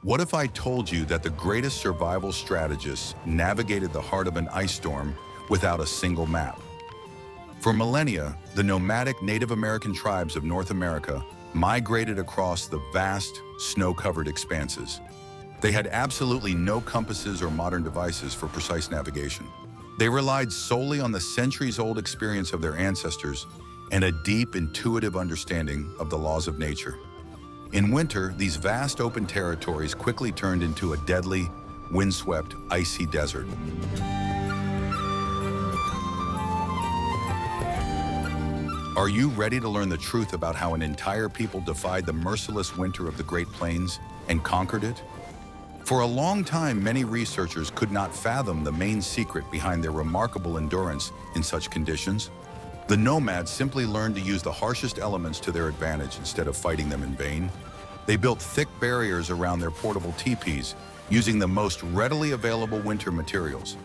What if I told you that the greatest survival strategists navigated the heart of an ice storm without a single map? For millennia, the nomadic Native American tribes of North America migrated across the vast, snow-covered expanses. They had absolutely no compasses or modern devices for precise navigation. They relied solely on the centuries-old experience of their ancestors and a deep, intuitive understanding of the laws of nature. In winter, these vast open territories quickly turned into a deadly, windswept, icy desert. Are you ready to learn the truth about how an entire people defied the merciless winter of the Great Plains and conquered it? For a long time, many researchers could not fathom the main secret behind their remarkable endurance in such conditions. The nomads simply learned to use the harshest elements to their advantage instead of fighting them in vain. They built thick barriers around their portable teepees, using the most readily available winter materials.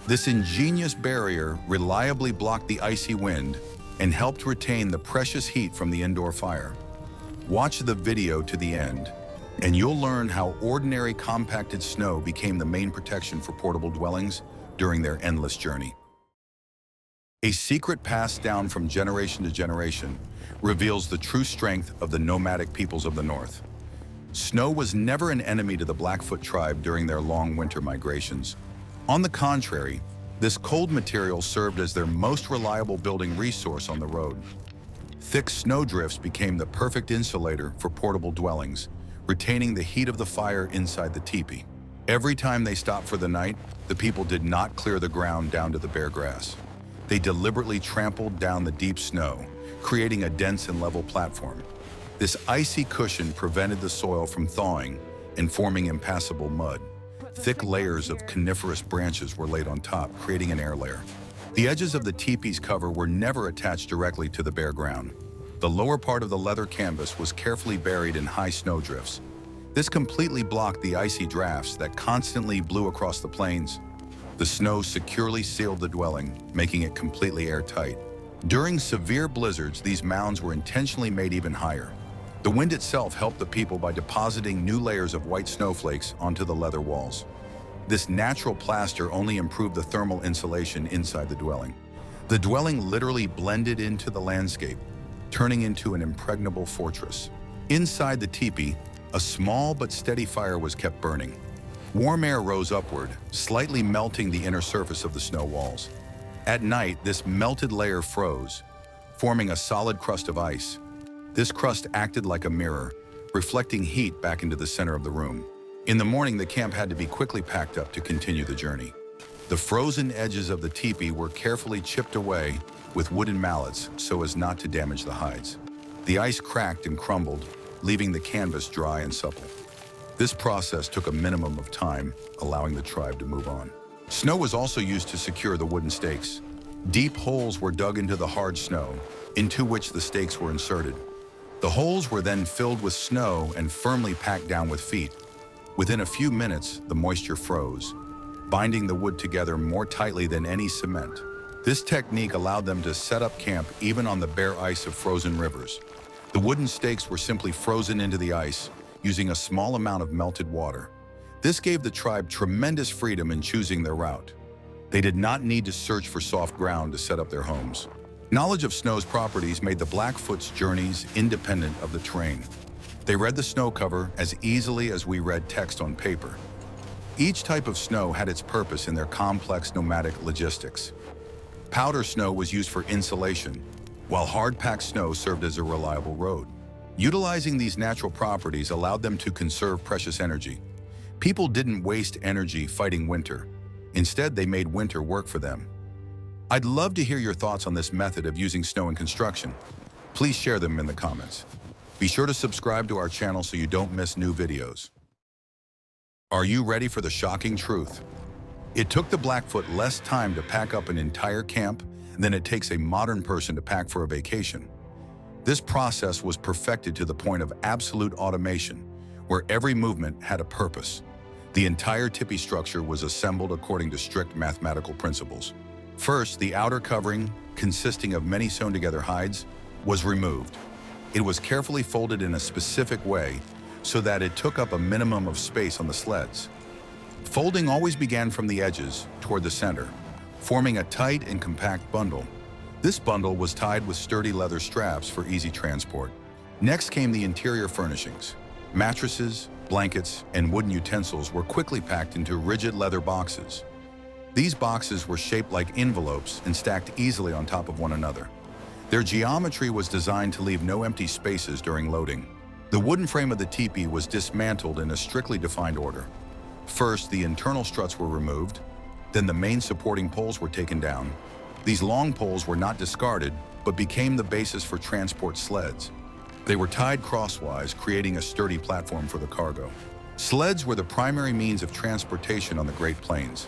This ingenious barrier reliably blocked the icy wind and helped retain the precious heat from the indoor fire. Watch the video to the end, and you'll learn how ordinary compacted snow became the main protection for portable dwellings during their endless journey. A secret passed down from generation to generation reveals the true strength of the nomadic peoples of the North. Snow was never an enemy to the Blackfoot tribe during their long winter migrations. On the contrary, this cold material served as their most reliable building resource on the road. Thick snowdrifts became the perfect insulator for portable dwellings, retaining the heat of the fire inside the teepee. Every time they stopped for the night, the people did not clear the ground down to the bare grass. They deliberately trampled down the deep snow, creating a dense and level platform. This icy cushion prevented the soil from thawing and forming impassable mud. Thick layers of coniferous branches were laid on top, creating an air layer. The edges of the teepee's cover were never attached directly to the bare ground. The lower part of the leather canvas was carefully buried in high snowdrifts. This completely blocked the icy drafts that constantly blew across the plains. The snow securely sealed the dwelling, making it completely airtight. During severe blizzards, these mounds were intentionally made even higher. The wind itself helped the people by depositing new layers of white snowflakes onto the leather walls. This natural plaster only improved the thermal insulation inside the dwelling. The dwelling literally blended into the landscape, turning into an impregnable fortress. Inside the teepee, a small but steady fire was kept burning. Warm air rose upward, slightly melting the inner surface of the snow walls. At night, this melted layer froze, forming a solid crust of ice. This crust acted like a mirror, reflecting heat back into the center of the room. In the morning, the camp had to be quickly packed up to continue the journey. The frozen edges of the teepee were carefully chipped away with wooden mallets so as not to damage the hides. The ice cracked and crumbled, leaving the canvas dry and supple. This process took a minimum of time, allowing the tribe to move on. Snow was also used to secure the wooden stakes. Deep holes were dug into the hard snow, into which the stakes were inserted. The holes were then filled with snow and firmly packed down with feet. Within a few minutes, the moisture froze, binding the wood together more tightly than any cement. This technique allowed them to set up camp even on the bare ice of frozen rivers. The wooden stakes were simply frozen into the ice, using a small amount of melted water. This gave the tribe tremendous freedom in choosing their route. They did not need to search for soft ground to set up their homes. Knowledge of snow's properties made the Blackfoot's journeys independent of the terrain. They read the snow cover as easily as we read text on paper. Each type of snow had its purpose in their complex nomadic logistics. Powder snow was used for insulation, while hard-packed snow served as a reliable road. Utilizing these natural properties allowed them to conserve precious energy. People didn't waste energy fighting winter. Instead, they made winter work for them. I'd love to hear your thoughts on this method of using snow in construction. Please share them in the comments. Be sure to subscribe to our channel so you don't miss new videos. Are you ready for the shocking truth? It took the Blackfoot less time to pack up an entire camp than it takes a modern person to pack for a vacation. This process was perfected to the point of absolute automation, where every movement had a purpose. The entire teepee structure was assembled according to strict mathematical principles. First, the outer covering, consisting of many sewn-together hides, was removed. It was carefully folded in a specific way, so that it took up a minimum of space on the sleds. Folding always began from the edges toward the center, forming a tight and compact bundle. This bundle was tied with sturdy leather straps for easy transport. Next came the interior furnishings. Mattresses, blankets, and wooden utensils were quickly packed into rigid leather boxes. These boxes were shaped like envelopes and stacked easily on top of one another. Their geometry was designed to leave no empty spaces during loading. The wooden frame of the teepee was dismantled in a strictly defined order. First, the internal struts were removed, then the main supporting poles were taken down. These long poles were not discarded, but became the basis for transport sleds. They were tied crosswise, creating a sturdy platform for the cargo. Sleds were the primary means of transportation on the Great Plains.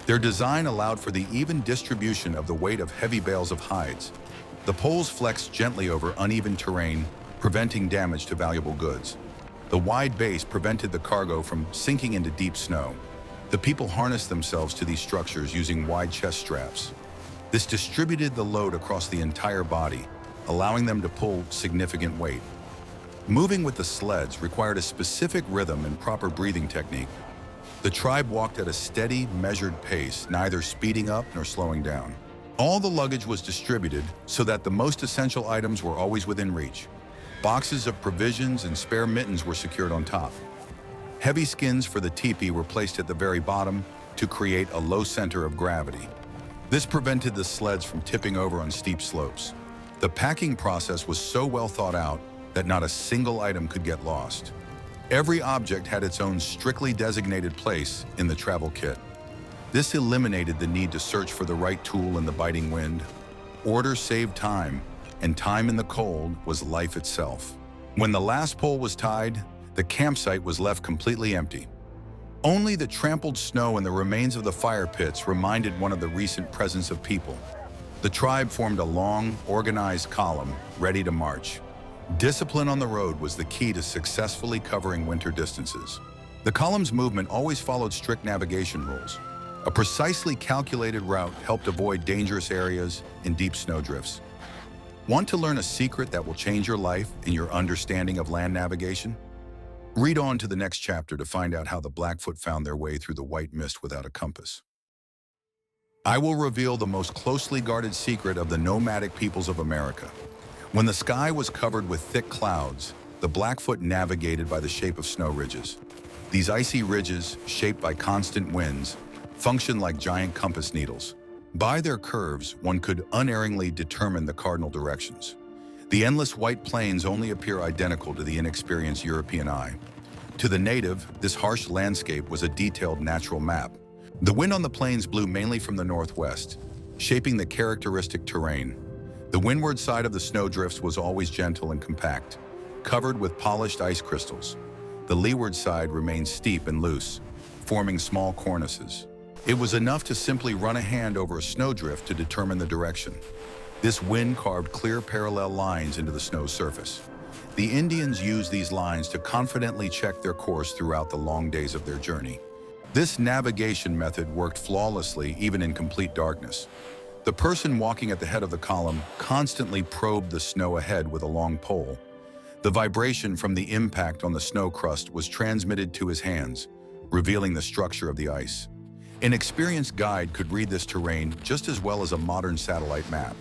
Their design allowed for the even distribution of the weight of heavy bales of hides. The poles flexed gently over uneven terrain, preventing damage to valuable goods. The wide base prevented the cargo from sinking into deep snow. The people harnessed themselves to these structures using wide chest straps. This distributed the load across the entire body, allowing them to pull significant weight. Moving with the sleds required a specific rhythm and proper breathing technique. The tribe walked at a steady, measured pace, neither speeding up nor slowing down. All the luggage was distributed so that the most essential items were always within reach. Boxes of provisions and spare mittens were secured on top. Heavy skins for the teepee were placed at the very bottom to create a low center of gravity. This prevented the sleds from tipping over on steep slopes. The packing process was so well thought out that not a single item could get lost. Every object had its own strictly designated place in the travel kit. This eliminated the need to search for the right tool in the biting wind. Order saved time, and time in the cold was life itself. When the last pole was tied, the campsite was left completely empty. Only the trampled snow and the remains of the fire pits reminded one of the recent presence of people. The tribe formed a long, organized column, ready to march. Discipline on the road was the key to successfully covering winter distances. The column's movement always followed strict navigation rules. A precisely calculated route helped avoid dangerous areas and deep snowdrifts. Want to learn a secret that will change your life and your understanding of land navigation? Read on to the next chapter to find out how the Blackfoot found their way through the white mist without a compass. I will reveal the most closely guarded secret of the nomadic peoples of America. When the sky was covered with thick clouds, the Blackfoot navigated by the shape of snow ridges. These icy ridges, shaped by constant winds, functioned like giant compass needles. By their curves, one could unerringly determine the cardinal directions. The endless white plains only appear identical to the inexperienced European eye. To the native, this harsh landscape was a detailed natural map. The wind on the plains blew mainly from the northwest, shaping the characteristic terrain. The windward side of the snowdrifts was always gentle and compact, covered with polished ice crystals. The leeward side remained steep and loose, forming small cornices. It was enough to simply run a hand over a snowdrift to determine the direction. This wind carved clear parallel lines into the snow surface. The Indians used these lines to confidently check their course throughout the long days of their journey. This navigation method worked flawlessly even in complete darkness. The person walking at the head of the column constantly probed the snow ahead with a long pole. The vibration from the impact on the snow crust was transmitted to his hands, revealing the structure of the ice. An experienced guide could read this terrain just as well as a modern satellite map.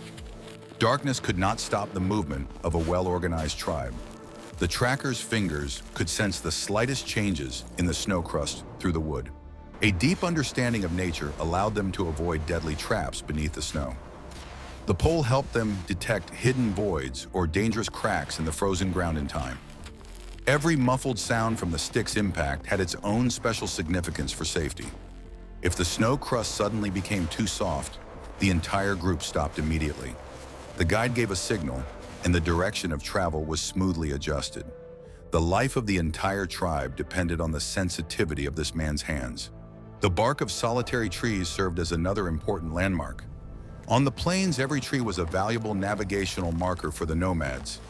Darkness could not stop the movement of a well-organized tribe. The tracker's fingers could sense the slightest changes in the snow crust through the wood. A deep understanding of nature allowed them to avoid deadly traps beneath the snow. The pole helped them detect hidden voids or dangerous cracks in the frozen ground in time. Every muffled sound from the stick's impact had its own special significance for safety. If the snow crust suddenly became too soft, the entire group stopped immediately. The guide gave a signal, and the direction of travel was smoothly adjusted. The life of the entire tribe depended on the sensitivity of this man's hands. The bark of solitary trees served as another important landmark. On the plains, every tree was a valuable navigational marker for the nomads.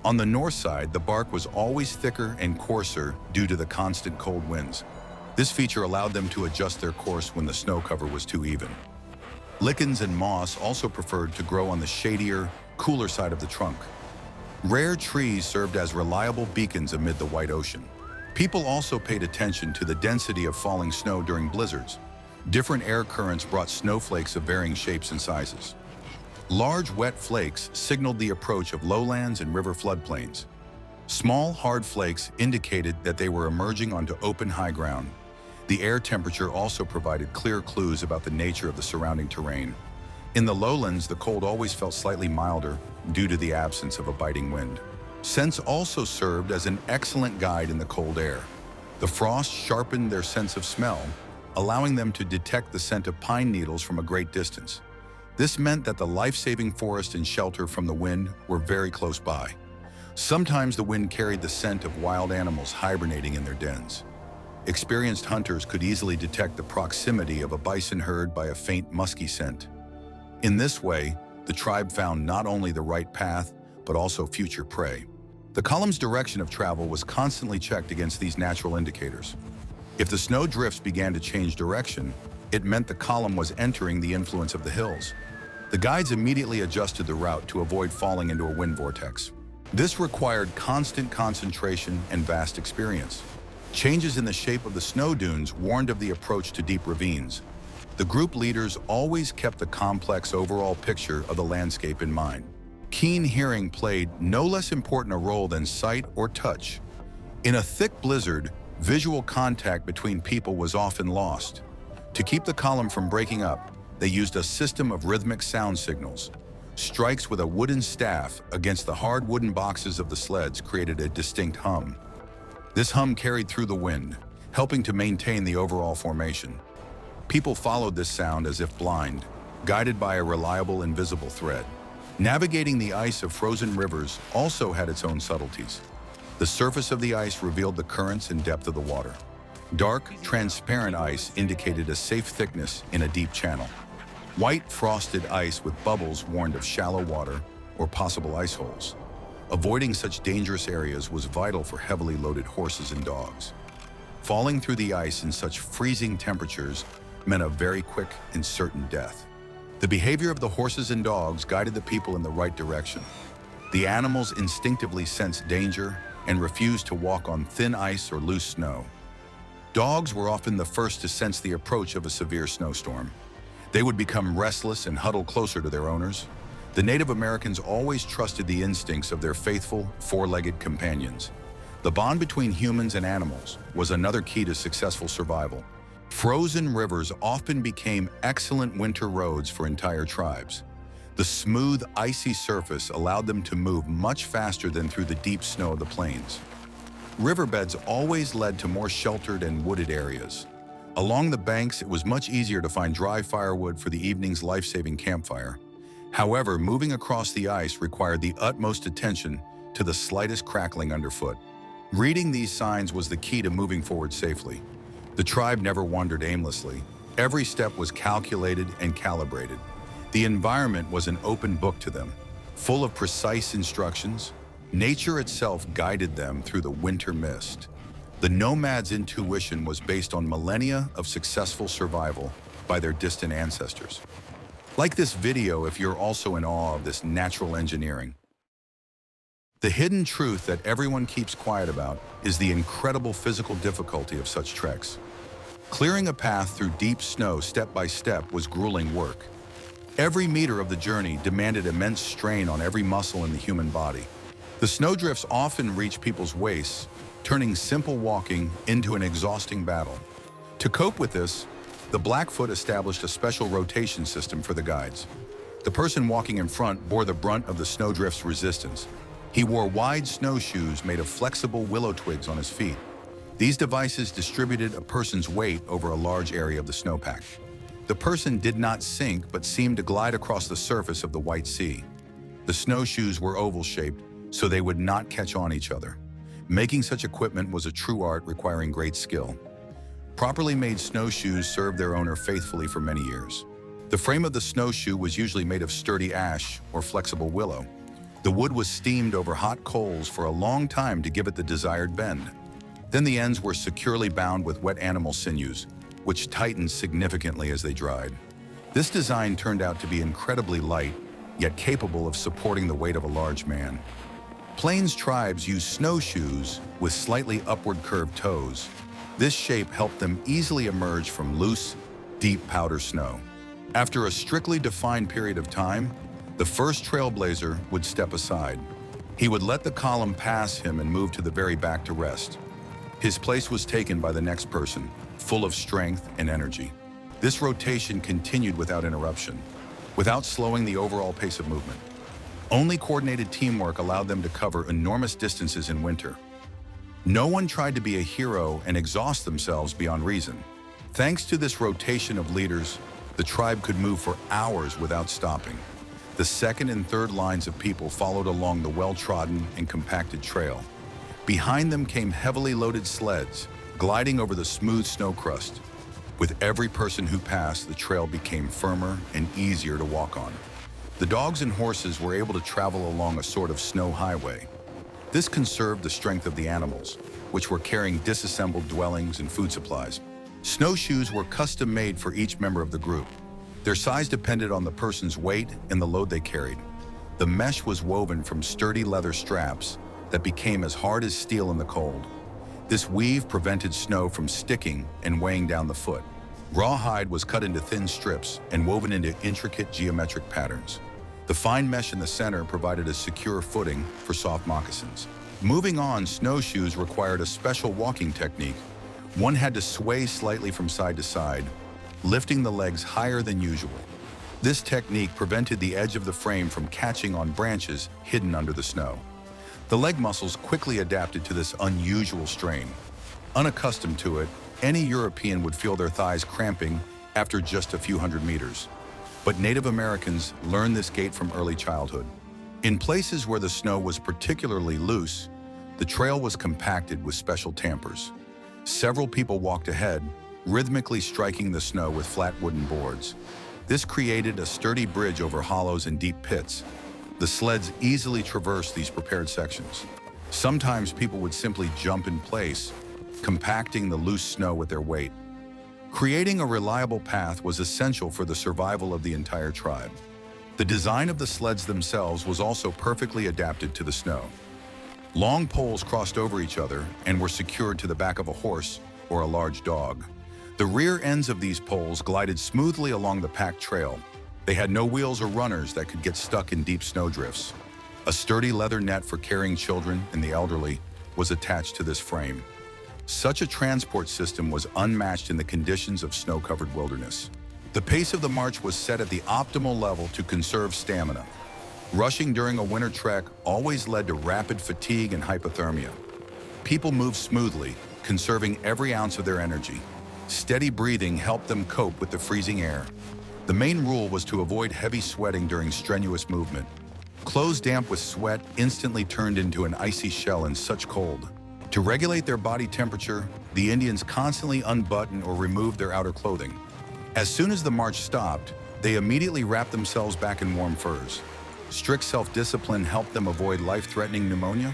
On the north side, the bark was always thicker and coarser due to the constant cold winds. This feature allowed them to adjust their course when the snow cover was too even. Lichens and moss also preferred to grow on the shadier, cooler side of the trunk. Rare trees served as reliable beacons amid the white ocean. People also paid attention to the density of falling snow during blizzards. Different air currents brought snowflakes of varying shapes and sizes. Large, wet flakes signaled the approach of lowlands and river floodplains. Small, hard flakes indicated that they were emerging onto open high ground. The air temperature also provided clear clues about the nature of the surrounding terrain. In the lowlands, the cold always felt slightly milder due to the absence of a biting wind. Scents also served as an excellent guide in the cold air. The frost sharpened their sense of smell, allowing them to detect the scent of pine needles from a great distance. This meant that the life-saving forest and shelter from the wind were very close by. Sometimes the wind carried the scent of wild animals hibernating in their dens. Experienced hunters could easily detect the proximity of a bison herd by a faint musky scent. In this way, the tribe found not only the right path, but also future prey. The column's direction of travel was constantly checked against these natural indicators. If the snow drifts began to change direction, it meant the column was entering the influence of the hills. The guides immediately adjusted the route to avoid falling into a wind vortex. This required constant concentration and vast experience. Changes in the shape of the snow dunes warned of the approach to deep ravines. The group leaders always kept the complex overall picture of the landscape in mind. Keen hearing played no less important a role than sight or touch. In a thick blizzard, visual contact between people was often lost. To keep the column from breaking up, they used a system of rhythmic sound signals. Strikes with a wooden staff against the hard wooden boxes of the sleds created a distinct hum. This hum carried through the wind, helping to maintain the overall formation. People followed this sound as if blind, guided by a reliable invisible thread. Navigating the ice of frozen rivers also had its own subtleties. The surface of the ice revealed the currents and depth of the water. Dark, transparent ice indicated a safe thickness in a deep channel. White, frosted ice with bubbles warned of shallow water or possible ice holes. Avoiding such dangerous areas was vital for heavily loaded horses and dogs. Falling through the ice in such freezing temperatures meant a very quick and certain death. The behavior of the horses and dogs guided the people in the right direction. The animals instinctively sensed danger and refused to walk on thin ice or loose snow. Dogs were often the first to sense the approach of a severe snowstorm. They would become restless and huddle closer to their owners. The Native Americans always trusted the instincts of their faithful, four-legged companions. The bond between humans and animals was another key to successful survival. Frozen rivers often became excellent winter roads for entire tribes. The smooth, icy surface allowed them to move much faster than through the deep snow of the plains. Riverbeds always led to more sheltered and wooded areas. Along the banks, it was much easier to find dry firewood for the evening's life-saving campfire. However, moving across the ice required the utmost attention to the slightest crackling underfoot. Reading these signs was the key to moving forward safely. The tribe never wandered aimlessly. Every step was calculated and calibrated. The environment was an open book to them, full of precise instructions. Nature itself guided them through the winter mist. The nomads' intuition was based on millennia of successful survival by their distant ancestors. Like this video if you're also in awe of this natural engineering. The hidden truth that everyone keeps quiet about is the incredible physical difficulty of such treks. Clearing a path through deep snow step by step was grueling work. Every meter of the journey demanded immense strain on every muscle in the human body. The snowdrifts often reached people's waists, turning simple walking into an exhausting battle. To cope with this, the Blackfoot established a special rotation system for the guides. The person walking in front bore the brunt of the snowdrift's resistance. He wore wide snowshoes made of flexible willow twigs on his feet. These devices distributed a person's weight over a large area of the snowpack. The person did not sink but seemed to glide across the surface of the white sea. The snowshoes were oval-shaped, so they would not catch on each other. Making such equipment was a true art requiring great skill. Properly made snowshoes served their owner faithfully for many years. The frame of the snowshoe was usually made of sturdy ash or flexible willow. The wood was steamed over hot coals for a long time to give it the desired bend. Then the ends were securely bound with wet animal sinews, which tightened significantly as they dried. This design turned out to be incredibly light, yet capable of supporting the weight of a large man. Plains tribes use snowshoes with slightly upward curved toes. This shape helped them easily emerge from loose, deep powder snow. After a strictly defined period of time, the first trailblazer would step aside. He would let the column pass him and move to the very back to rest. His place was taken by the next person, full of strength and energy. This rotation continued without interruption, without slowing the overall pace of movement. Only coordinated teamwork allowed them to cover enormous distances in winter. No one tried to be a hero and exhaust themselves beyond reason. Thanks to this rotation of leaders, the tribe could move for hours without stopping. The second and third lines of people followed along the well-trodden and compacted trail. Behind them came heavily loaded sleds, gliding over the smooth snow crust. With every person who passed, the trail became firmer and easier to walk on. The dogs and horses were able to travel along a sort of snow highway. This conserved the strength of the animals, which were carrying disassembled dwellings and food supplies. Snowshoes were custom-made for each member of the group. Their size depended on the person's weight and the load they carried. The mesh was woven from sturdy leather straps that became as hard as steel in the cold. This weave prevented snow from sticking and weighing down the foot. Rawhide was cut into thin strips and woven into intricate geometric patterns. The fine mesh in the center provided a secure footing for soft moccasins. Moving on, snowshoes required a special walking technique. One had to sway slightly from side to side, lifting the legs higher than usual. This technique prevented the edge of the frame from catching on branches hidden under the snow. The leg muscles quickly adapted to this unusual strain. Unaccustomed to it, any European would feel their thighs cramping after just a few hundred meters. But Native Americans learned this gait from early childhood. In places where the snow was particularly loose, the trail was compacted with special tampers. Several people walked ahead, rhythmically striking the snow with flat wooden boards. This created a sturdy bridge over hollows and deep pits. The sleds easily traversed these prepared sections. Sometimes people would simply jump in place, compacting the loose snow with their weight. Creating a reliable path was essential for the survival of the entire tribe. The design of the sleds themselves was also perfectly adapted to the snow. Long poles crossed over each other and were secured to the back of a horse or a large dog. The rear ends of these poles glided smoothly along the packed trail. They had no wheels or runners that could get stuck in deep snowdrifts. A sturdy leather net for carrying children and the elderly was attached to this frame. Such a transport system was unmatched in the conditions of snow-covered wilderness. The pace of the march was set at the optimal level to conserve stamina. Rushing during a winter trek always led to rapid fatigue and hypothermia. People moved smoothly, conserving every ounce of their energy. Steady breathing helped them cope with the freezing air. The main rule was to avoid heavy sweating during strenuous movement. Clothes damp with sweat instantly turned into an icy shell in such cold. To regulate their body temperature, the Indians constantly unbuttoned or removed their outer clothing. As soon as the march stopped, they immediately wrapped themselves back in warm furs. Strict self-discipline helped them avoid life-threatening pneumonia.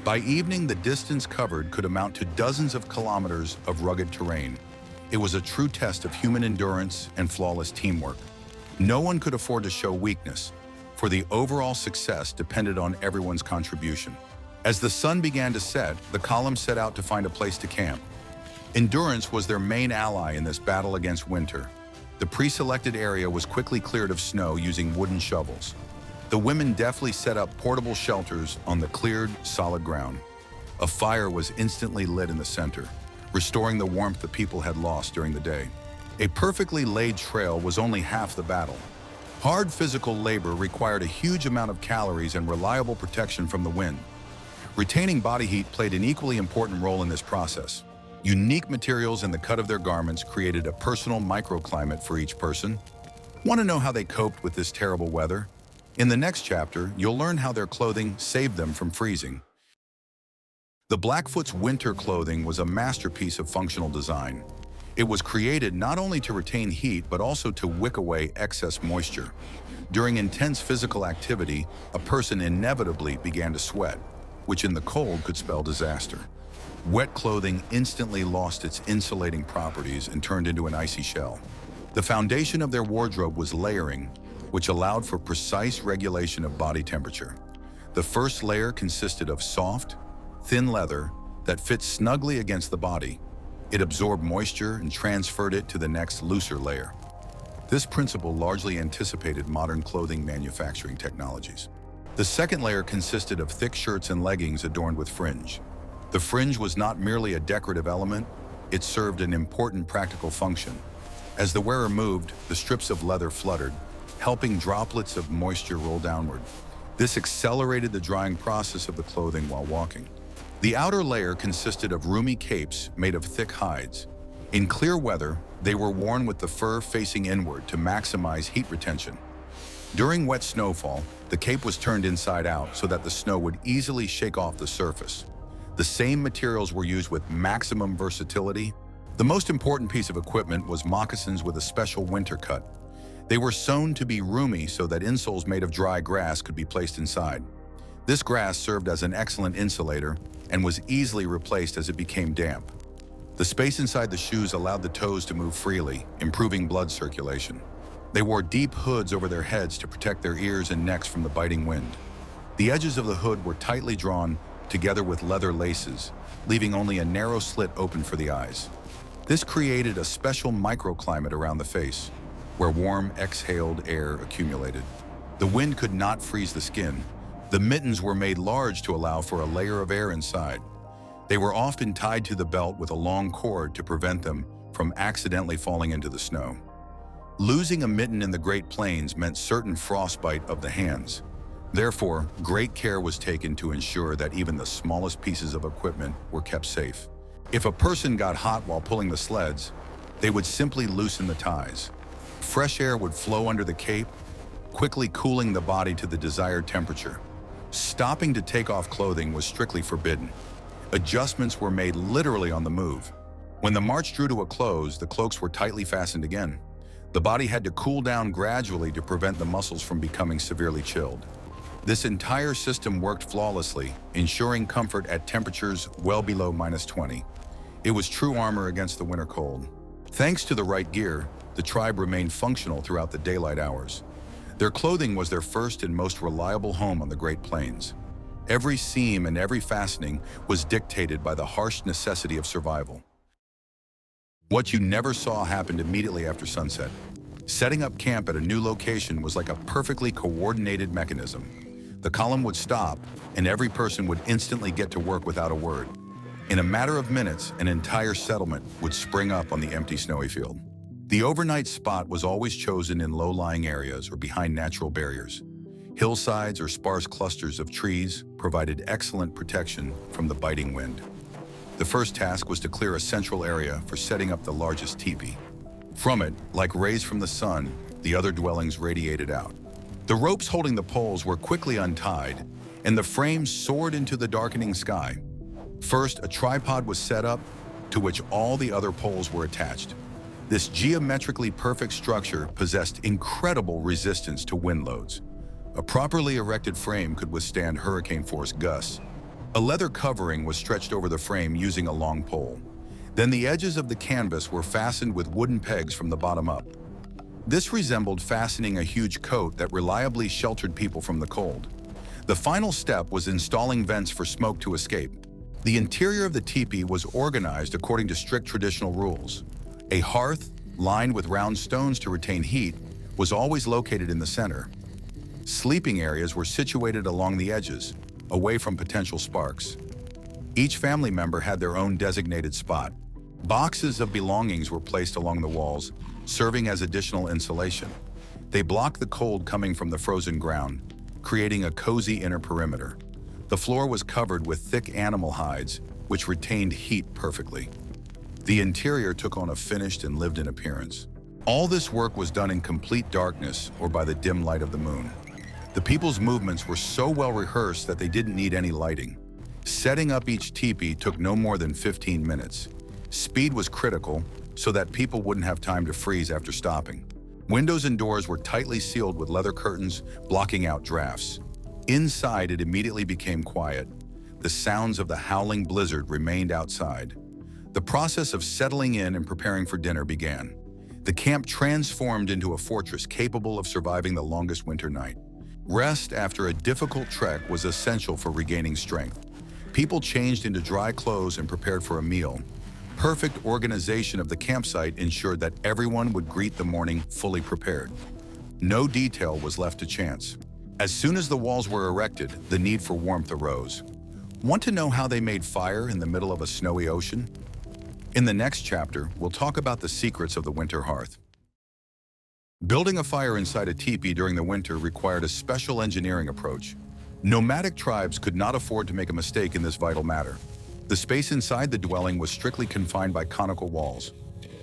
By evening, the distance covered could amount to dozens of kilometers of rugged terrain. It was a true test of human endurance and flawless teamwork. No one could afford to show weakness, for the overall success depended on everyone's contribution. As the sun began to set, the column set out to find a place to camp. Endurance was their main ally in this battle against winter. The pre-selected area was quickly cleared of snow using wooden shovels. The women deftly set up portable shelters on the cleared, solid ground. A fire was instantly lit in the center, restoring the warmth the people had lost during the day. A perfectly laid trail was only half the battle. Hard physical labor required a huge amount of calories and reliable protection from the wind. Retaining body heat played an equally important role in this process. Unique materials in the cut of their garments created a personal microclimate for each person. Want to know how they coped with this terrible weather? In the next chapter, you'll learn how their clothing saved them from freezing. The Blackfoot's winter clothing was a masterpiece of functional design. It was created not only to retain heat, but also to wick away excess moisture. During intense physical activity, a person inevitably began to sweat, which in the cold could spell disaster. Wet clothing instantly lost its insulating properties and turned into an icy shell. The foundation of their wardrobe was layering, which allowed for precise regulation of body temperature. The first layer consisted of soft, thin leather that fit snugly against the body. It absorbed moisture and transferred it to the next looser layer. This principle largely anticipated modern clothing manufacturing technologies. The second layer consisted of thick shirts and leggings adorned with fringe. The fringe was not merely a decorative element, it served an important practical function. As the wearer moved, the strips of leather fluttered, helping droplets of moisture roll downward. This accelerated the drying process of the clothing while walking. The outer layer consisted of roomy capes made of thick hides. In clear weather, they were worn with the fur facing inward to maximize heat retention. During wet snowfall, the cape was turned inside out so that the snow would easily shake off the surface. The same materials were used with maximum versatility. The most important piece of equipment was moccasins with a special winter cut. They were sewn to be roomy so that insoles made of dry grass could be placed inside. This grass served as an excellent insulator and was easily replaced as it became damp. The space inside the shoes allowed the toes to move freely, improving blood circulation. They wore deep hoods over their heads to protect their ears and necks from the biting wind. The edges of the hood were tightly drawn together with leather laces, leaving only a narrow slit open for the eyes. This created a special microclimate around the face, where warm, exhaled air accumulated. The wind could not freeze the skin. The mittens were made large to allow for a layer of air inside. They were often tied to the belt with a long cord to prevent them from accidentally falling into the snow. Losing a mitten in the Great Plains meant certain frostbite of the hands. Therefore, great care was taken to ensure that even the smallest pieces of equipment were kept safe. If a person got hot while pulling the sleds, they would simply loosen the ties. Fresh air would flow under the cape, quickly cooling the body to the desired temperature. Stopping to take off clothing was strictly forbidden. Adjustments were made literally on the move. When the march drew to a close, the cloaks were tightly fastened again. The body had to cool down gradually to prevent the muscles from becoming severely chilled. This entire system worked flawlessly, ensuring comfort at temperatures well below -20. It was true armor against the winter cold. Thanks to the right gear, the tribe remained functional throughout the daylight hours. Their clothing was their first and most reliable home on the Great Plains. Every seam and every fastening was dictated by the harsh necessity of survival. What you never saw happened immediately after sunset. Setting up camp at a new location was like a perfectly coordinated mechanism. The column would stop, and every person would instantly get to work without a word. In a matter of minutes, an entire settlement would spring up on the empty snowy field. The overnight spot was always chosen in low-lying areas or behind natural barriers. Hillsides or sparse clusters of trees provided excellent protection from the biting wind. The first task was to clear a central area for setting up the largest teepee. From it, like rays from the sun, the other dwellings radiated out. The ropes holding the poles were quickly untied, and the frames soared into the darkening sky. First, a tripod was set up, to which all the other poles were attached. This geometrically perfect structure possessed incredible resistance to wind loads. A properly erected frame could withstand hurricane-force gusts. A leather covering was stretched over the frame using a long pole. Then the edges of the canvas were fastened with wooden pegs from the bottom up. This resembled fastening a huge coat that reliably sheltered people from the cold. The final step was installing vents for smoke to escape. The interior of the teepee was organized according to strict traditional rules. A hearth, lined with round stones to retain heat, was always located in the center. Sleeping areas were situated along the edges, away from potential sparks. Each family member had their own designated spot. Boxes of belongings were placed along the walls, serving as additional insulation. They blocked the cold coming from the frozen ground, creating a cozy inner perimeter. The floor was covered with thick animal hides, which retained heat perfectly. The interior took on a finished and lived-in appearance. All this work was done in complete darkness or by the dim light of the moon. The people's movements were so well rehearsed that they didn't need any lighting. Setting up each teepee took no more than 15 minutes. Speed was critical so that people wouldn't have time to freeze after stopping. Windows and doors were tightly sealed with leather curtains, blocking out drafts. Inside, it immediately became quiet. The sounds of the howling blizzard remained outside. The process of settling in and preparing for dinner began. The camp transformed into a fortress capable of surviving the longest winter night. Rest after a difficult trek was essential for regaining strength. People changed into dry clothes and prepared for a meal. Perfect organization of the campsite ensured that everyone would greet the morning fully prepared. No detail was left to chance. As soon as the walls were erected, the need for warmth arose. Want to know how they made fire in the middle of a snowy ocean? In the next chapter, we'll talk about the secrets of the winter hearth. Building a fire inside a teepee during the winter required a special engineering approach. Nomadic tribes could not afford to make a mistake in this vital matter. The space inside the dwelling was strictly confined by conical walls.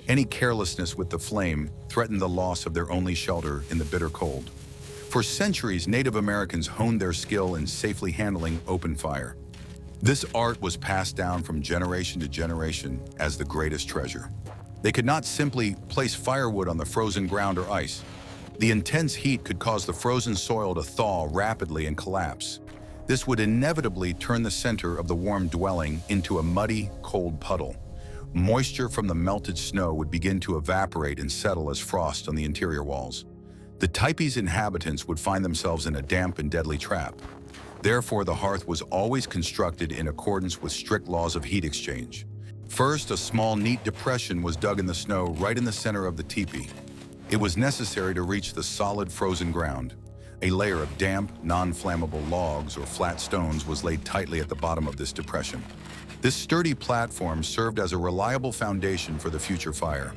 Any carelessness with the flame threatened the loss of their only shelter in the bitter cold. For centuries, Native Americans honed their skill in safely handling open fire. This art was passed down from generation to generation as the greatest treasure. They could not simply place firewood on the frozen ground or ice. The intense heat could cause the frozen soil to thaw rapidly and collapse. This would inevitably turn the center of the warm dwelling into a muddy, cold puddle. Moisture from the melted snow would begin to evaporate and settle as frost on the interior walls. The Teepees' inhabitants would find themselves in a damp and deadly trap. Therefore, the hearth was always constructed in accordance with strict laws of heat exchange. First, a small, neat depression was dug in the snow right in the center of the teepee. It was necessary to reach the solid frozen ground. A layer of damp, non-flammable logs or flat stones was laid tightly at the bottom of this depression. This sturdy platform served as a reliable foundation for the future fire.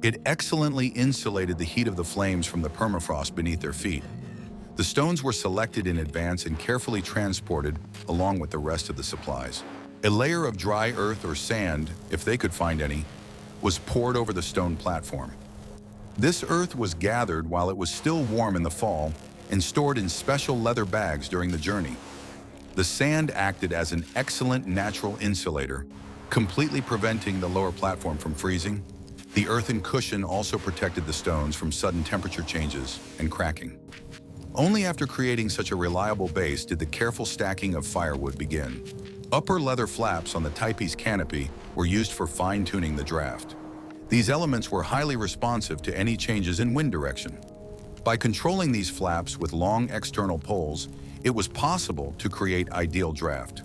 It excellently insulated the heat of the flames from the permafrost beneath their feet. The stones were selected in advance and carefully transported along with the rest of the supplies. A layer of dry earth or sand, if they could find any, was poured over the stone platform. This earth was gathered while it was still warm in the fall and stored in special leather bags during the journey. The sand acted as an excellent natural insulator, completely preventing the lower platform from freezing. The earthen cushion also protected the stones from sudden temperature changes and cracking. Only after creating such a reliable base did the careful stacking of firewood begin. Upper leather flaps on the teepee's canopy were used for fine-tuning the draft. These elements were highly responsive to any changes in wind direction. By controlling these flaps with long external poles, it was possible to create ideal draft.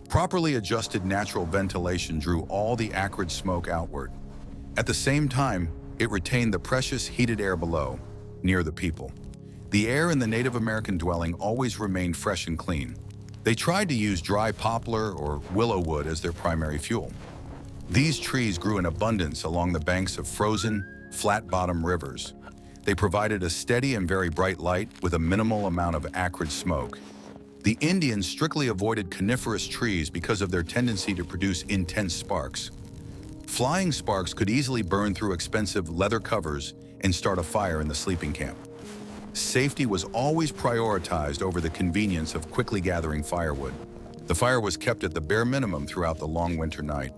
Properly adjusted natural ventilation drew all the acrid smoke outward. At the same time, it retained the precious heated air below, near the people. The air in the Native American dwelling always remained fresh and clean. They tried to use dry poplar or willow wood as their primary fuel. These trees grew in abundance along the banks of frozen, flat-bottom rivers. They provided a steady and very bright light with a minimal amount of acrid smoke. The Indians strictly avoided coniferous trees because of their tendency to produce intense sparks. Flying sparks could easily burn through expensive leather covers and start a fire in the sleeping camp. Safety was always prioritized over the convenience of quickly gathering firewood. The fire was kept at the bare minimum throughout the long winter night.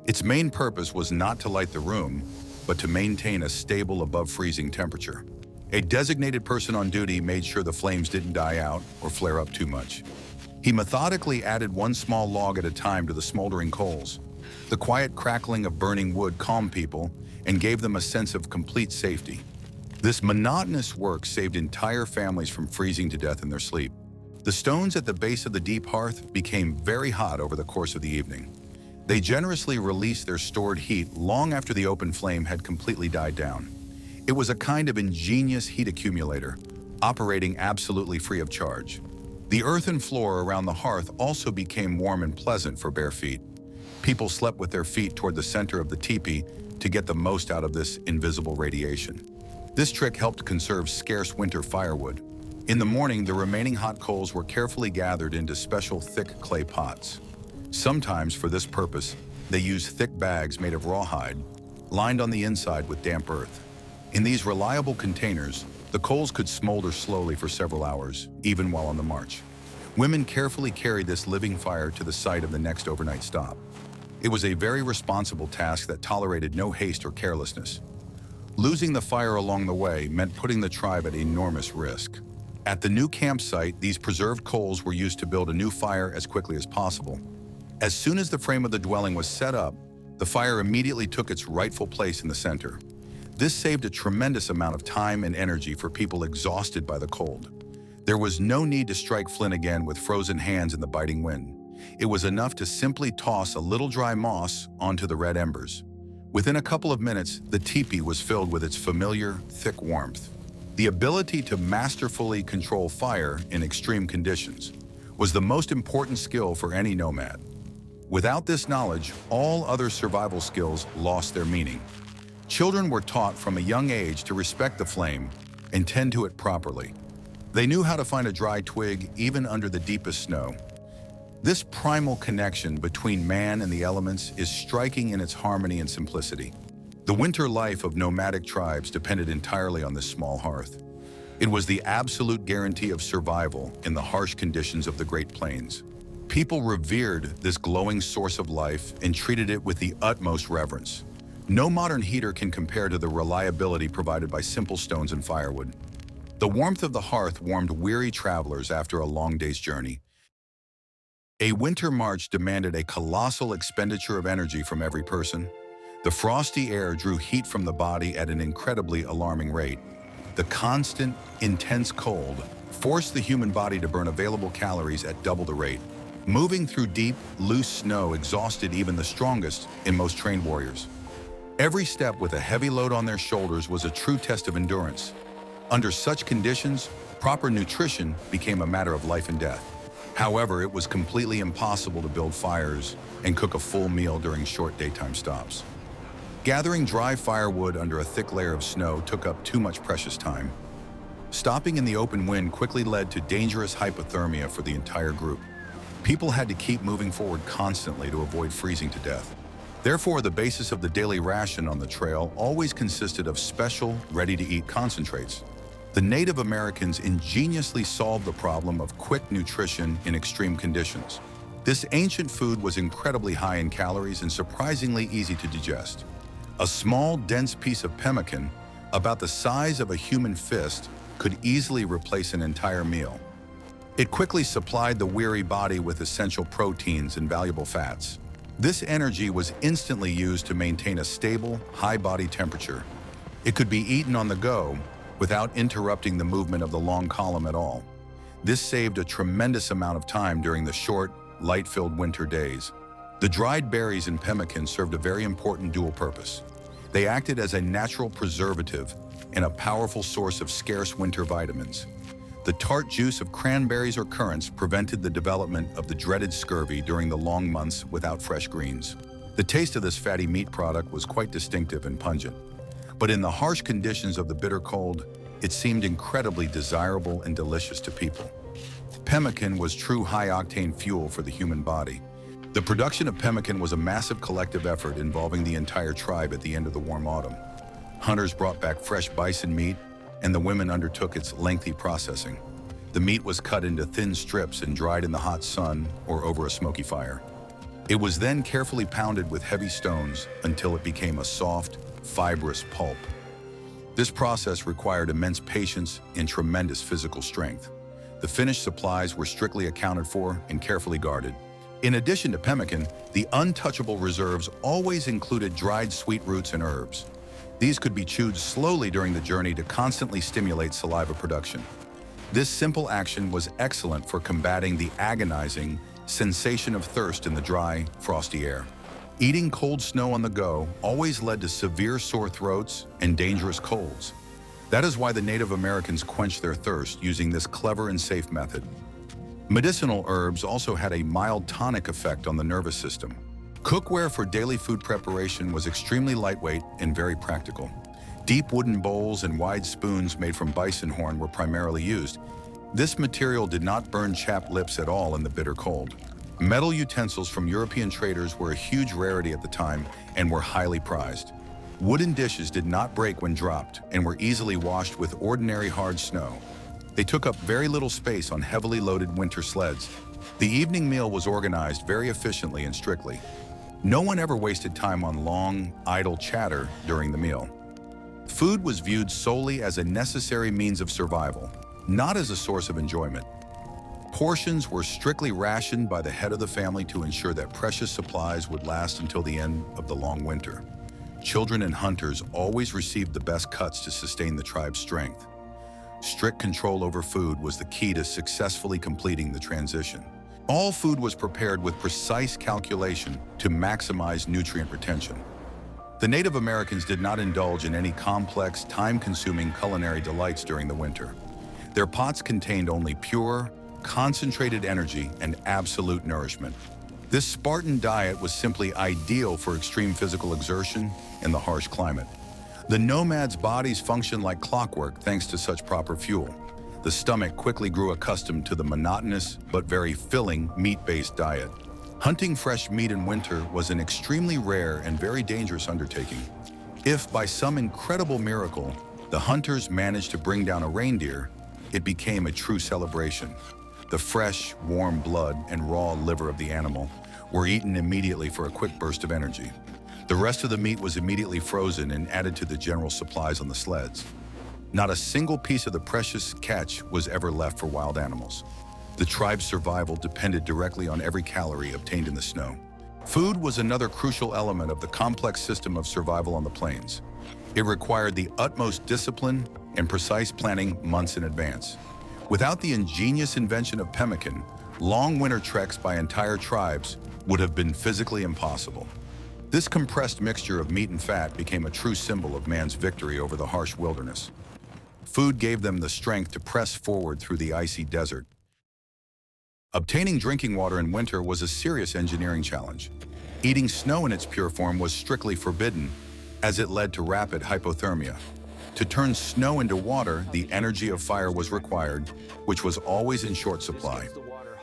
Its main purpose was not to light the room, but to maintain a stable above freezing temperature. A designated person on duty made sure the flames didn't die out or flare up too much. He methodically added one small log at a time to the smoldering coals. The quiet crackling of burning wood calmed people and gave them a sense of complete safety. This monotonous work saved entire families from freezing to death in their sleep. The stones at the base of the deep hearth became very hot over the course of the evening. They generously released their stored heat long after the open flame had completely died down. It was a kind of ingenious heat accumulator, operating absolutely free of charge. The earthen floor around the hearth also became warm and pleasant for bare feet. People slept with their feet toward the center of the teepee to get the most out of this invisible radiation. This trick helped conserve scarce winter firewood. In the morning, the remaining hot coals were carefully gathered into special thick clay pots. Sometimes, for this purpose, they used thick bags made of rawhide, lined on the inside with damp earth. In these reliable containers, the coals could smolder slowly for several hours, even while on the march. Women carefully carried this living fire to the site of the next overnight stop. It was a very responsible task that tolerated no haste or carelessness. Losing the fire along the way meant putting the tribe at enormous risk. At the new campsite, these preserved coals were used to build a new fire as quickly as possible. As soon as the frame of the dwelling was set up, the fire immediately took its rightful place in the center. This saved a tremendous amount of time and energy for people exhausted by the cold. There was no need to strike flint again with frozen hands in the biting wind. It was enough to simply toss a little dry moss onto the red embers. Within a couple of minutes, the teepee was filled with its familiar, thick warmth. The ability to masterfully control fire in extreme conditions was the most important skill for any nomad. Without this knowledge, all other survival skills lost their meaning. Children were taught from a young age to respect the flame and tend to it properly. They knew how to find a dry twig even under the deepest snow. This primal connection between man and the elements is striking in its harmony and simplicity. The winter life of nomadic tribes depended entirely on this small hearth. It was the absolute guarantee of survival in the harsh conditions of the Great Plains. People revered this glowing source of life and treated it with the utmost reverence. No modern heater can compare to the reliability provided by simple stones and firewood. The warmth of the hearth warmed weary travelers after a long day's journey. A winter march demanded a colossal expenditure of energy from every person. The frosty air drew heat from the body at an incredibly alarming rate. The constant, intense cold forced the human body to burn available calories at double the rate. Moving through deep, loose snow exhausted even the strongest and most trained warriors. Every step with a heavy load on their shoulders was a true test of endurance. Under such conditions, proper nutrition became a matter of life and death. However, it was completely impossible to build fires and cook a full meal during short daytime stops. Gathering dry firewood under a thick layer of snow took up too much precious time. Stopping in the open wind quickly led to dangerous hypothermia for the entire group. People had to keep moving forward constantly to avoid freezing to death. Therefore, the basis of the daily ration on the trail always consisted of special, ready-to-eat concentrates. The Native Americans ingeniously solved the problem of quick nutrition in extreme conditions. This ancient food was incredibly high in calories and surprisingly easy to digest. A small, dense piece of pemmican, about the size of a human fist, could easily replace an entire meal. It quickly supplied the weary body with essential proteins and valuable fats. This energy was instantly used to maintain a stable, high body temperature. It could be eaten on the go without interrupting the movement of the long column at all. This saved a tremendous amount of time during the short, light-filled winter days. The dried berries in pemmican served a very important dual purpose. They acted as a natural preservative and a powerful source of scarce winter vitamins. The tart juice of cranberries or currants prevented the development of the dreaded scurvy during the long months without fresh greens. The taste of this fatty meat product was quite distinctive and pungent. But in the harsh conditions of the bitter cold, it seemed incredibly desirable and delicious to people. Pemmican was true high-octane fuel for the human body. The production of pemmican was a massive collective effort involving the entire tribe at the end of the warm autumn. Hunters brought back fresh bison meat, and the women undertook its lengthy processing. The meat was cut into thin strips and dried in the hot sun or over a smoky fire. It was then carefully pounded with heavy stones until it became a soft, fibrous pulp. This process required immense patience and tremendous physical strength. The finished supplies were strictly accounted for and carefully guarded. In addition to pemmican, the untouchable reserves always included dried sweet roots and herbs. These could be chewed slowly during the journey to constantly stimulate saliva production. This simple action was excellent for combating the agonizing sensation of thirst in the dry, frosty air. Eating cold snow on the go always led to severe sore throats and dangerous colds. That is why the Native Americans quenched their thirst using this clever and safe method. Medicinal herbs also had a mild tonic effect on the nervous system. Cookware for daily food preparation was extremely lightweight and very practical. Deep wooden bowls and wide spoons made from bison horn were primarily used. This material did not burn chapped lips at all in the bitter cold. Metal utensils from European traders were a huge rarity at the time and were highly prized. Wooden dishes did not break when dropped and were easily washed with ordinary hard snow. They took up very little space on heavily loaded winter sleds. The evening meal was organized very efficiently and strictly. No one ever wasted time on long, idle chatter during the meal. Food was viewed solely as a necessary means of survival, not as a source of enjoyment. Portions were strictly rationed by the head of the family to ensure that precious supplies would last until the end of the long winter. Children and hunters always received the best cuts to sustain the tribe's strength. strict control over food was the key to successfully completing the transition. All food was prepared with precise calculation to maximize nutrient retention. The Native Americans did not indulge in any complex, time-consuming culinary delights during the winter. Their pots contained only pure, concentrated energy and absolute nourishment. This Spartan diet was simply ideal for extreme physical exertion in the harsh climate. The nomads' bodies functioned like clockwork thanks to such proper fuel. The stomach quickly grew accustomed to the monotonous but very filling meat-based diet. Hunting fresh meat in winter was an extremely rare and very dangerous undertaking. If, by some incredible miracle, the hunters managed to bring down a reindeer, it became a true celebration. The fresh, warm blood and raw liver of the animal were eaten immediately for a quick burst of energy. The rest of the meat was immediately frozen and added to the general supplies on the sleds. Not a single piece of the precious catch was ever left for wild animals. The tribe's survival depended directly on every calorie obtained in the snow. Food was another crucial element of the complex system of survival on the plains. It required the utmost discipline and precise planning months in advance. Without the ingenious invention of pemmican, long winter treks by entire tribes would have been physically impossible. This compressed mixture of meat and fat became a true symbol of man's victory over the harsh wilderness. Food gave them the strength to press forward through the icy desert. Obtaining drinking water in winter was a serious engineering challenge. Eating snow in its pure form was strictly forbidden, as it led to rapid hypothermia. To turn snow into water, the energy of fire was required, which was always in short supply.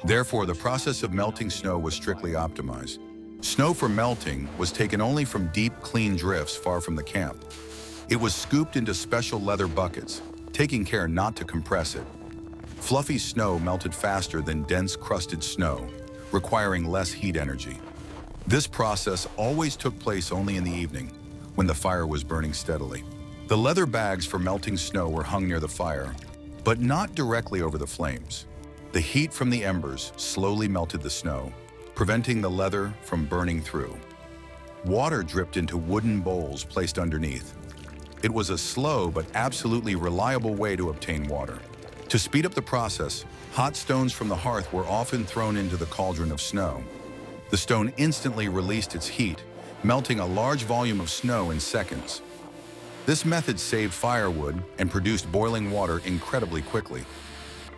Therefore, the process of melting snow was strictly optimized. Snow for melting was taken only from deep, clean drifts far from the camp. It was scooped into special leather buckets, taking care not to compress it. Fluffy snow melted faster than dense, crusted snow, requiring less heat energy. This process always took place only in the evening, when the fire was burning steadily. The leather bags for melting snow were hung near the fire, but not directly over the flames. The heat from the embers slowly melted the snow, preventing the leather from burning through. Water dripped into wooden bowls placed underneath. It was a slow but absolutely reliable way to obtain water. To speed up the process, hot stones from the hearth were often thrown into the cauldron of snow. The stone instantly released its heat, melting a large volume of snow in seconds. This method saved firewood and produced boiling water incredibly quickly.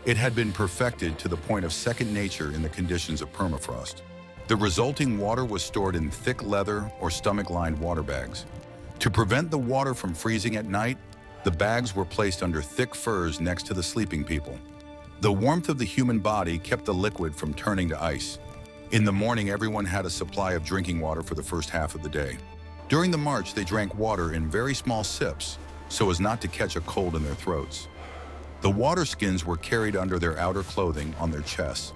It had been perfected to the point of second nature in the conditions of permafrost. The resulting water was stored in thick leather or stomach-lined water bags. To prevent the water from freezing at night, the bags were placed under thick furs next to the sleeping people. The warmth of the human body kept the liquid from turning to ice. In the morning, everyone had a supply of drinking water for the first half of the day. During the march, they drank water in very small sips so as not to catch a cold in their throats. The water skins were carried under their outer clothing on their chests.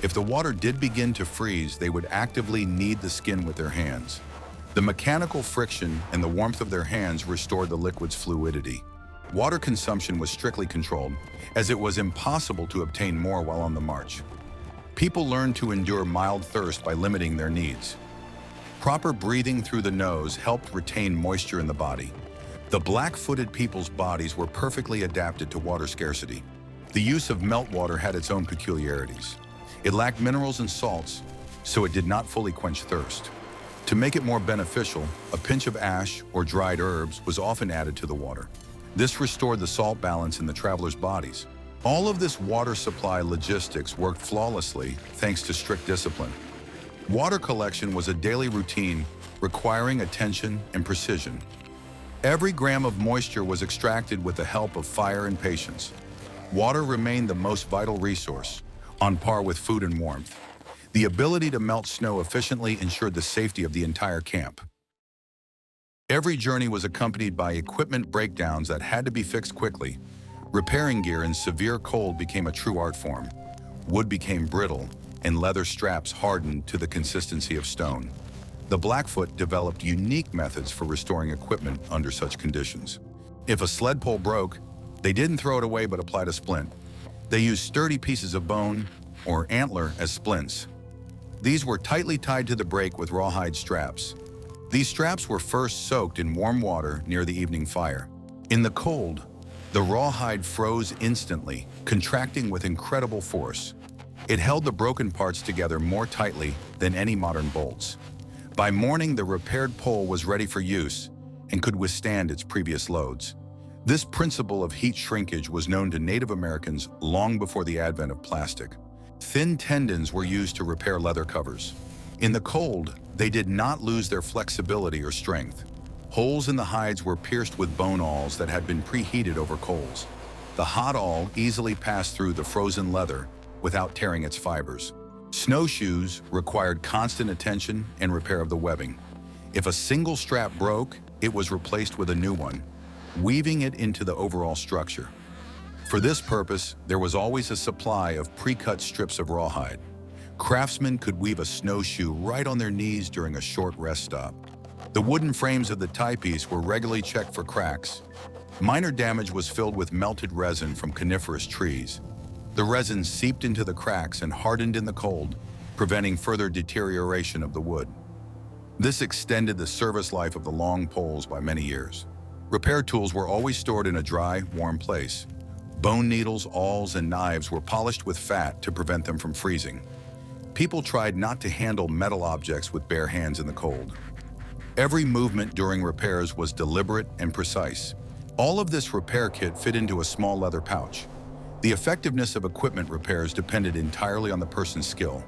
If the water did begin to freeze, they would actively knead the skin with their hands. The mechanical friction and the warmth of their hands restored the liquid's fluidity. Water consumption was strictly controlled, as it was impossible to obtain more while on the march. People learned to endure mild thirst by limiting their needs. Proper breathing through the nose helped retain moisture in the body. The black-footed people's bodies were perfectly adapted to water scarcity. The use of meltwater had its own peculiarities. It lacked minerals and salts, so it did not fully quench thirst. To make it more beneficial, a pinch of ash or dried herbs was often added to the water. This restored the salt balance in the travelers' bodies. All of this water supply logistics worked flawlessly thanks to strict discipline. Water collection was a daily routine requiring attention and precision. Every gram of moisture was extracted with the help of fire and patience. Water remained the most vital resource, on par with food and warmth. The ability to melt snow efficiently ensured the safety of the entire camp. Every journey was accompanied by equipment breakdowns that had to be fixed quickly. Repairing gear in severe cold became a true art form. Wood became brittle, and leather straps hardened to the consistency of stone. The Blackfoot developed unique methods for restoring equipment under such conditions. If a sled pole broke, they didn't throw it away but applied a splint. They used sturdy pieces of bone or antler as splints. These were tightly tied to the brake with rawhide straps. These straps were first soaked in warm water near the evening fire. In the cold, The rawhide froze instantly, contracting with incredible force. It held the broken parts together more tightly than any modern bolts. By morning, the repaired pole was ready for use and could withstand its previous loads. This principle of heat shrinkage was known to Native Americans long before the advent of plastic. Thin tendons were used to repair leather covers. In the cold, they did not lose their flexibility or strength. Holes in the hides were pierced with bone awls that had been preheated over coals. The hot awl easily passed through the frozen leather without tearing its fibers. Snowshoes required constant attention and repair of the webbing. If a single strap broke, it was replaced with a new one, weaving it into the overall structure. For this purpose, there was always a supply of pre-cut strips of rawhide. Craftsmen could weave a snowshoe right on their knees during a short rest stop. The wooden frames of the Teepees were regularly checked for cracks. Minor damage was filled with melted resin from coniferous trees. The resin seeped into the cracks and hardened in the cold, preventing further deterioration of the wood. This extended the service life of the long poles by many years. Repair tools were always stored in a dry, warm place. Bone needles, awls, and knives were polished with fat to prevent them from freezing. People tried not to handle metal objects with bare hands in the cold. Every movement during repairs was deliberate and precise. All of this repair kit fit into a small leather pouch. The effectiveness of equipment repairs depended entirely on the person's skill.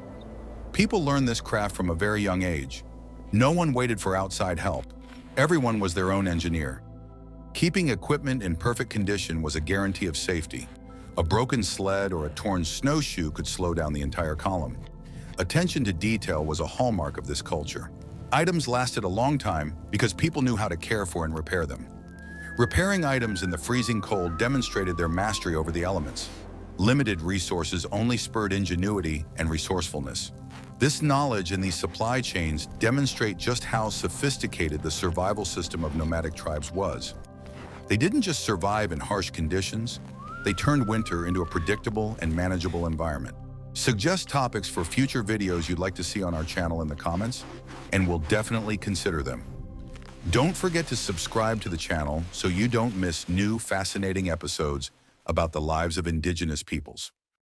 People learned this craft from a very young age. No one waited for outside help. Everyone was their own engineer. Keeping equipment in perfect condition was a guarantee of safety. A broken sled or a torn snowshoe could slow down the entire column. Attention to detail was a hallmark of this culture. Items lasted a long time because people knew how to care for and repair them. Repairing items in the freezing cold demonstrated their mastery over the elements. Limited resources only spurred ingenuity and resourcefulness. This knowledge in these supply chains demonstrate just how sophisticated the survival system of nomadic tribes was. They didn't just survive in harsh conditions, they turned winter into a predictable and manageable environment. Suggest topics for future videos you'd like to see on our channel in the comments, and we'll definitely consider them. Don't forget to subscribe to the channel so you don't miss new fascinating episodes about the lives of indigenous peoples.